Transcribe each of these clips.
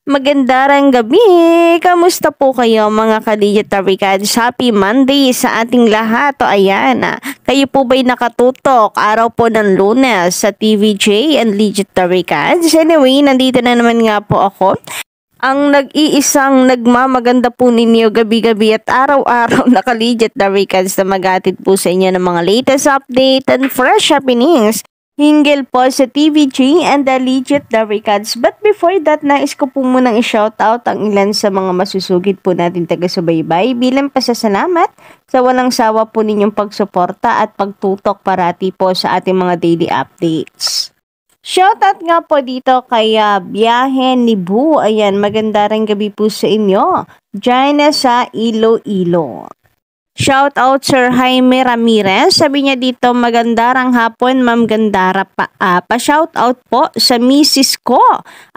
Magandang gabi! Kamusta po kayo mga ka-digital recads? Happy Monday sa ating lahat. O ayan, kayo po ba'y nakatutok araw po ng Lunes sa TVJ and Digital Recads? Anyway, nandito na naman nga po ako. Ang nag-iisang nagmamaganda po ninyo gabi-gabi at araw-araw na ka-legit na recads na mag-atid po sa inyo ng mga latest update and fresh happenings hinggil po sa TVG and the legit the recads. But before that, nais ko po munang i-shoutout ang ilan sa mga masusugid po natin taga-subaybay bilang pasasalamat sa walang sawa po ninyong pagsuporta at pagtutok parati po sa ating mga daily updates. Shoutout nga po dito kay Biyahe ni Bu. Ayan, maganda rin gabi po sa inyo. Diyan sa Iloilo. Shout out Sir Jaime Ramirez. Sabi niya dito, magandarang hapon, Ma'am Gandara pa. Pa-shout out po sa misis ko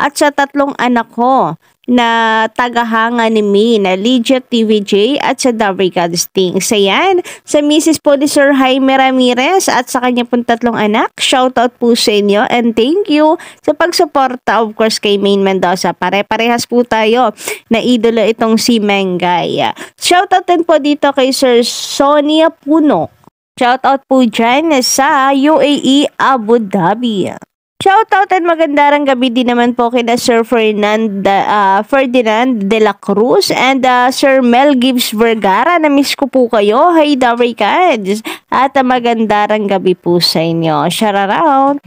at sa 3 anak ko na tagahanga ni Mi na Legit TVJ at sa The Recads Things. Ayan, sa misis po ni Sir Jaime Ramirez at sa kanya pong 3 anak, shout out po sa inyo and thank you sa pagsuporta of course kay Maine Mendoza. Pare-parehas po tayo na idolo itong si Mengay. Shout out din po dito kay Sir Sonia Puno. Shout out po dyan sa UAE Abu Dhabi. Shoutout at magandang gabi din naman po kina Sir Ferdinand de la Cruz and Sir Mel Gibbs Vergara. Na-miss ko po kayo. Hey, The Recads. At magandang gabi po sa inyo. Shout out.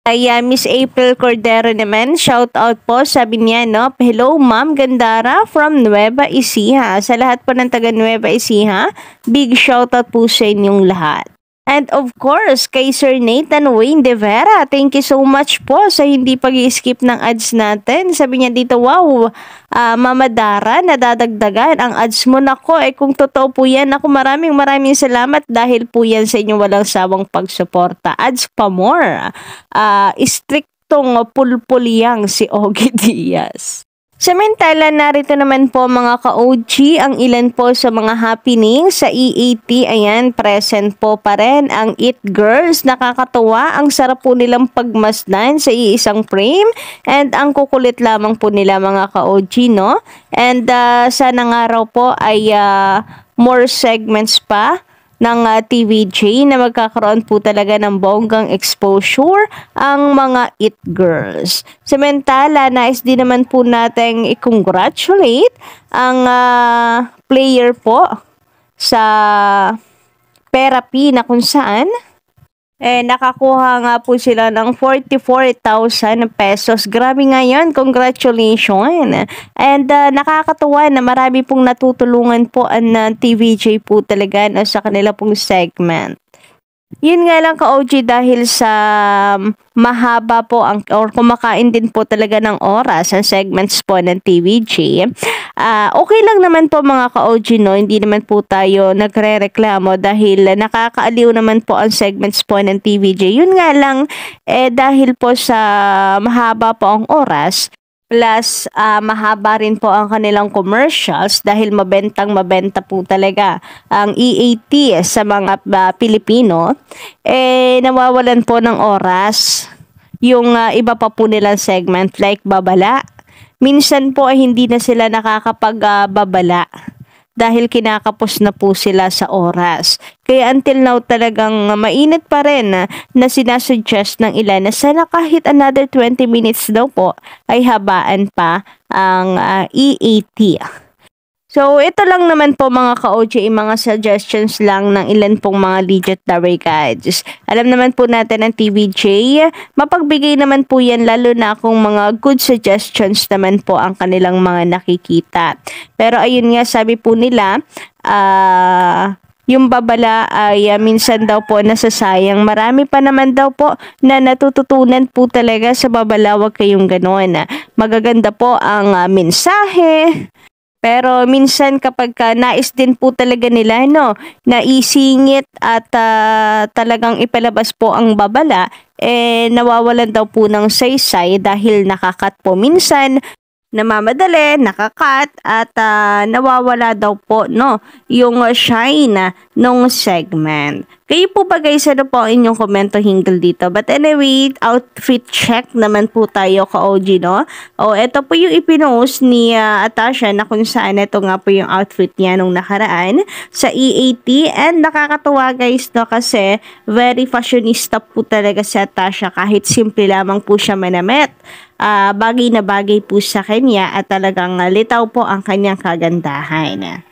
Ay, Miss April Cordero naman, shout out po, sabi niya, no, hello Ma'am Gandara from Nueva Ecija. Sa lahat po ng taga Nueva Ecija, big shout out po sa inyong lahat. And of course, kay Sir Nathan Wayne De Vera, thank you so much po sa hindi pag-i-skip ng ads natin. Sabi niya dito, wow, Mama Dara, nadadagdagan ang ads mo. Nako, kung totoo po yan, ako maraming salamat dahil po yan sa inyong walang sawang pagsuporta. Ads pa more. Striktong pulpulyang si Ogie Diaz. Samantala, narito naman po mga ka-OG ang ilan po sa mga happenings sa EAT. Ayan, present po pa rin ang It Girls. Nakakatuwa, ang sarap po nilang pagmasdan sa iisang frame. And ang kukulit lamang po nila mga ka-OG, no? And sana nga raw po ay more segments pa ng TVJ na magkakaroon po talaga ng bonggang exposure ang mga It Girls. Samantala, nais din naman po nating i-congratulate ang player po sa Therapy na kung saan nakakuha nga po sila ng 44,000 pesos. Grabe nga yun. Congratulations. And nakakatuwa na marami pong natutulungan po ang TVJ po talaga sa kanila pong segment. Yun nga lang ka-OG dahil sa mahaba po or kumakain din po talaga ng oras ang segments po ng TVJ. Okay lang naman po mga ka-OG, no? Hindi naman po tayo nagre-reklamo dahil nakakaaliw naman po ang segments po ng TVJ. Yun nga lang, dahil po sa mahaba po ang oras, plus mahaba rin po ang kanilang commercials dahil mabenta po talaga ang EAT sa mga Pilipino, nawawalan po ng oras yung iba pa po nilang segment like babala. Minsan po ay hindi na sila nakakapagbabala dahil kinakapos na po sila sa oras. Kaya until now talagang mainit pa rin na sinasuggest ng ilan na sana kahit another 20 minutes daw po ay habaan pa ang EAT. So, ito lang naman po mga ka-OG, mga suggestions lang ng ilan pong mga legit na recads. Alam naman po natin ang TVJ, mapagbigay naman po yan lalo na kung mga good suggestions naman po ang kanilang mga nakikita. Pero ayun nga, sabi po nila, yung babala ay minsan daw po nasasayang. Marami pa naman daw po na natututunan po talaga sa babala, wag kayong gano'n. Magaganda po ang mensahe. Pero minsan kapag nais din po talaga nila na isingit at talagang ipalabas po ang babala, nawawalan daw po ng saysay dahil nakakat po minsan, namamadali, nakakat at nawawala daw po yung shine nung segment. Kayo po ba guys, ano po ang inyong komento hinggil dito? But anyway, outfit check naman po tayo ka-OG, no? O, ito po yung ipinost ni Atasha na kung saan ito nga po yung outfit niya nung nakaraan sa EAT. And nakakatuwa guys, no? Kasi very fashionista po talaga si Atasha kahit simple lamang po siya manamit. Bagay na bagay po sa kanya at talagang litaw po ang kanyang kagandahan.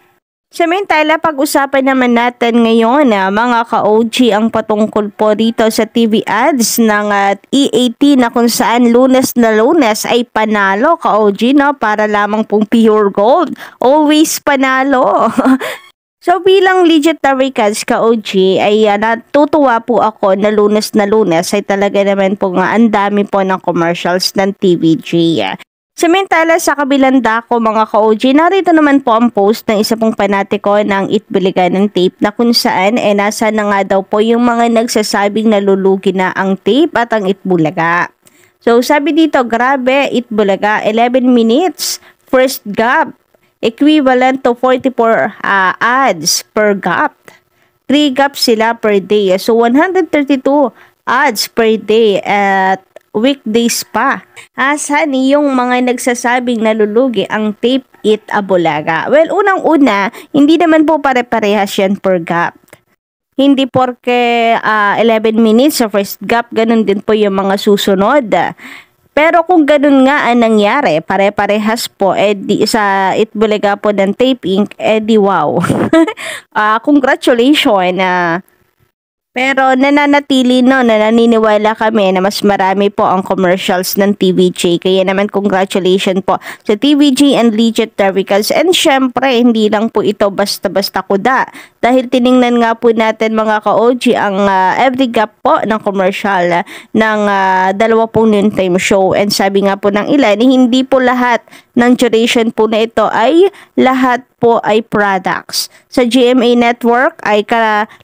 Samantala, pag-usapan naman natin ngayon mga ka-OG ang patungkol po dito sa TV ads ng EAT na kung saan Lunes na Lunes ay panalo ka-OG, no? Para lamang pong pure gold. Always panalo. So bilang legit Tarikads ka-OG ay natutuwa po ako na Lunes ay talaga naman po nga ang dami po ng commercials ng TVG. Samantala sa kabilang dako mga ka-OG, narito naman po ang post ng isa pong panatiko ng Itbulaga ng tape na kung saan nasa na nga daw po yung mga nagsasabing nalulugi na ang tape at ang Itbulaga. So sabi dito, grabe, Itbulaga, 11 minutes, first gap, equivalent to 44 ads per gap. 3 gaps sila per day. So 132 ads per day at weekdays pa. Asan yung mga nagsasabing nalulugi ang tape it Abulaga? Well, unang-una, hindi naman po pare-parehas yan per gap. Hindi porke 11 minutes sa first gap, ganun din po yung mga susunod. Pero kung ganun nga ang nangyari, pare-parehas po, di sa Itbulaga po ng Tape Inc., di wow. Congratulations. Pero nananatili no, naniniwala kami na mas marami po ang commercials ng TVJ. Kaya naman congratulations po sa TVJ and Legit Tarikads. And syempre, hindi lang po ito basta-basta kuda. Dahil tiningnan nga po natin mga ka-OG ang every gap po ng commercial ng dalawa pong noontime show. And sabi nga po ng ilan, hindi po lahat ng duration po na ito ay lahat po ay products. Sa GMA Network ay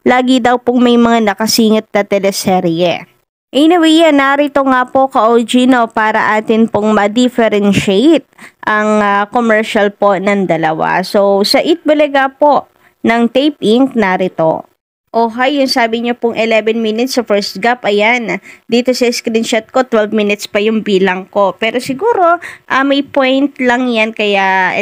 lagi daw pong may mga nakasingit na teleserye. Anyway, narito nga po ka-OG, no, para atin pong ma-differentiate ang commercial po ng dalawa. So, sa Itbulaga po ng Tape Inc., narito. Oh, hi, yung sabi niyo pong 11 minutes sa first gap, ayan. Dito sa screenshot ko, 12 minutes pa yung bilang ko. Pero siguro, may point lang yan, kaya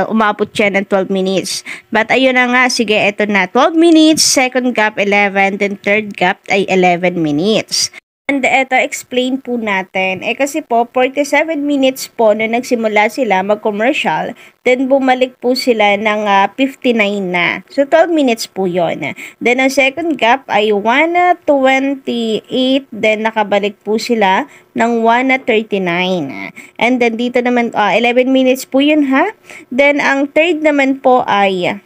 umabot siya ng 12 minutes. But ayun na nga, sige, eto na. 12 minutes, second gap, 11, then third gap ay 11 minutes. And eto, explain po natin. Kasi po, 47 minutes po na nagsimula sila mag-commercial, then bumalik po sila ng 59 na. So, 12 minutes po yon. Then, ang second gap ay 1:28, then nakabalik po sila ng 1:39. And then, dito naman, 11 minutes po yun ha. Then, ang third naman po ay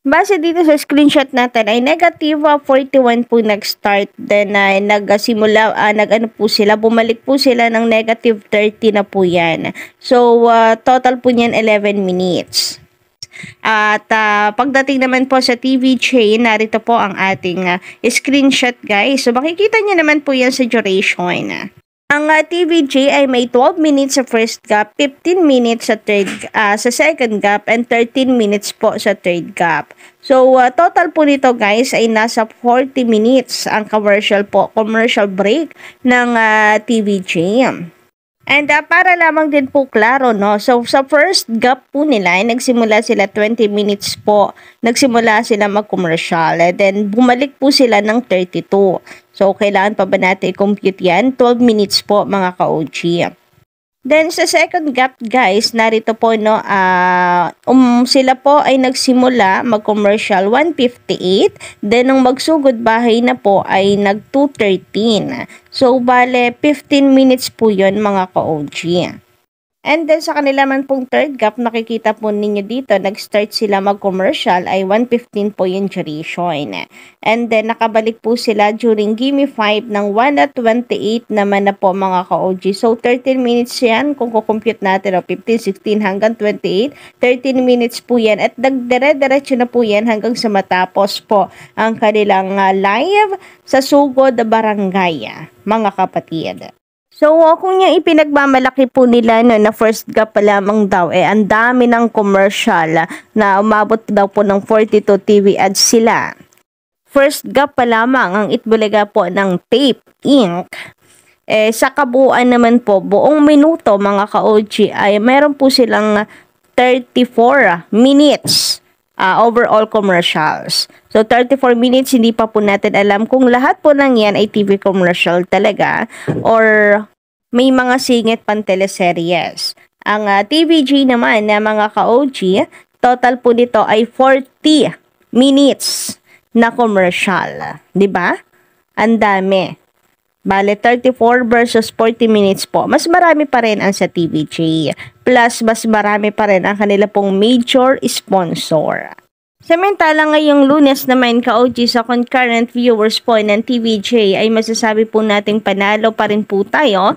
base dito sa screenshot natin ay negative 41 po nag-start, then nagsimula po sila, bumalik po sila ng negative 30 na po yan. So total po niyan 11 minutes. At pagdating naman po sa TVJ, narito po ang ating screenshot guys. So makikita niyo naman po yan sa duration. Ang TVJ ay may 12 minutes sa first gap, 15 minutes sa second gap, and 13 minutes po sa third gap. So, total po nito guys ay nasa 40 minutes ang commercial break ng TVJ. And para lamang din po klaro, no? So, sa first gap po nila, ay nagsimula sila 20 minutes po. Nagsimula sila mag-commercial. Then, bumalik po sila ng 32. So, kailangan pa ba natin i-compute yan? 12 minutes po, mga ka-OG. Then, sa second gap, guys, narito po, no, sila po ay nagsimula mag-commercial 1:58. Then, nung magsugod bahay na po ay nag-2:13. So, bale, 15 minutes po yon mga ka-OG. And then, sa kanila man pong third gap, nakikita po ninyo dito, nag-start sila mag-commercial ay 1:15 po yung duration. And then, nakabalik po sila during Gimme 5 ng 1:28 naman na po mga ka-OG. So, 13 minutes yan kung kukompute natin, 15, 16 hanggang 28. 13 minutes po yan at nagdire-diretso na po yan hanggang sa matapos po ang kanilang live sa Sugod Barangay, mga kapatid. So, kung yung ipinagmamalaki po nila no, na first gap pa lamang daw, ang dami ng commercial na umabot daw po ng 42 TV ads sila. first gap pa lamang ang Itbulaga po ng Tape Inc. Sa kabuuan naman po, buong minuto mga ka-OG ay meron po silang 34 minutes overall commercials. So 34 minutes, hindi pa po natin alam kung lahat po ng yan ay TV commercial talaga or may mga singit pang teleseries. Ang TVG naman na mga ka-OG, total po nito ay 40 minutes na commercial. 'Di ba? Ang dami. Bale, 34 versus 40 minutes po. Mas marami pa rin ang sa TVG. Plus, mas marami pa rin ang kanila pong major sponsor. Samantala ngayong Lunes naman ka-OG sa concurrent viewers po ng TVJ ay masasabi po nating panalo pa rin po tayo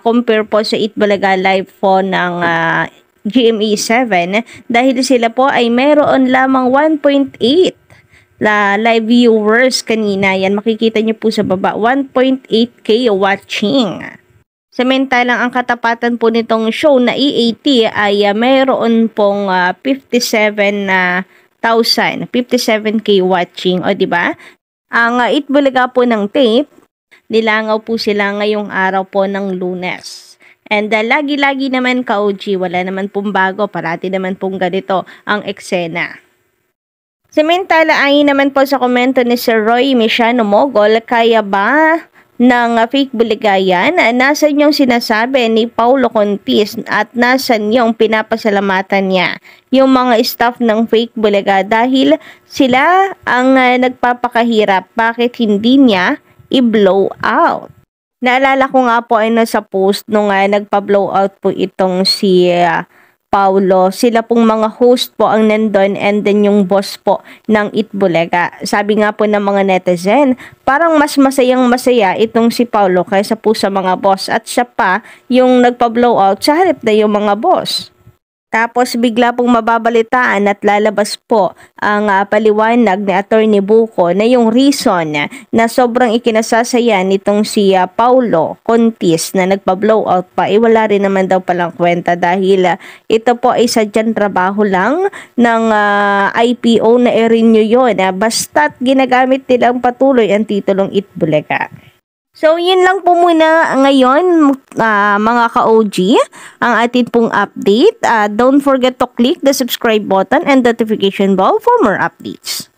compare po sa Itbulaga Live po ng GMA7 dahil sila po ay mayroon lamang 1.8 live viewers kanina. Yan makikita nyo po sa baba, 1.8k watching. Samantalang ang katapatan po nitong show na EAT ay mayroon pong 57k watching, o di ba? Ang Itbulaga po ng Tape, nilangaw po sila ngayong araw po ng Lunes. And lagi-lagi naman ka-OG, wala naman pong bago, parati naman pong ganito ang eksena. Samantala ay naman po sa komento ni Sir Roy Miciano Mogol, kaya ba ng fake buligayan? Nasaan yung sinasabi ni Paulo Contis at nasaan yung pinapasalamatan niya yung mga staff ng fake buliga dahil sila ang nagpapakahirap, bakit hindi niya i-blow out? Naalala ko nga po ay nasa post nung nagpa-blow out po itong si Paulo, sila pong mga host po ang nandun and then yung boss po ng Itbulaga. Sabi nga po ng mga netizen, parang mas masayang-masaya itong si Paulo kaysa po sa mga boss at siya pa yung nagpa-blow out sa harap na yung mga boss. Tapos bigla pong mababalitaan at lalabas po ang paliwanag ni Attorney Buko na yung reason na sobrang ikinasasaya nitong si Paulo Contis na nagpa-blow out pa, wala rin naman daw palang kwenta dahil ito po ay sadyang trabaho lang ng IPO na i-renew yun. Basta't ginagamit nilang patuloy ang titulong Itbulaga. So, yun lang po muna ngayon mga ka-OG, ang atin pong update. Don't forget to click the subscribe button and notification bell for more updates.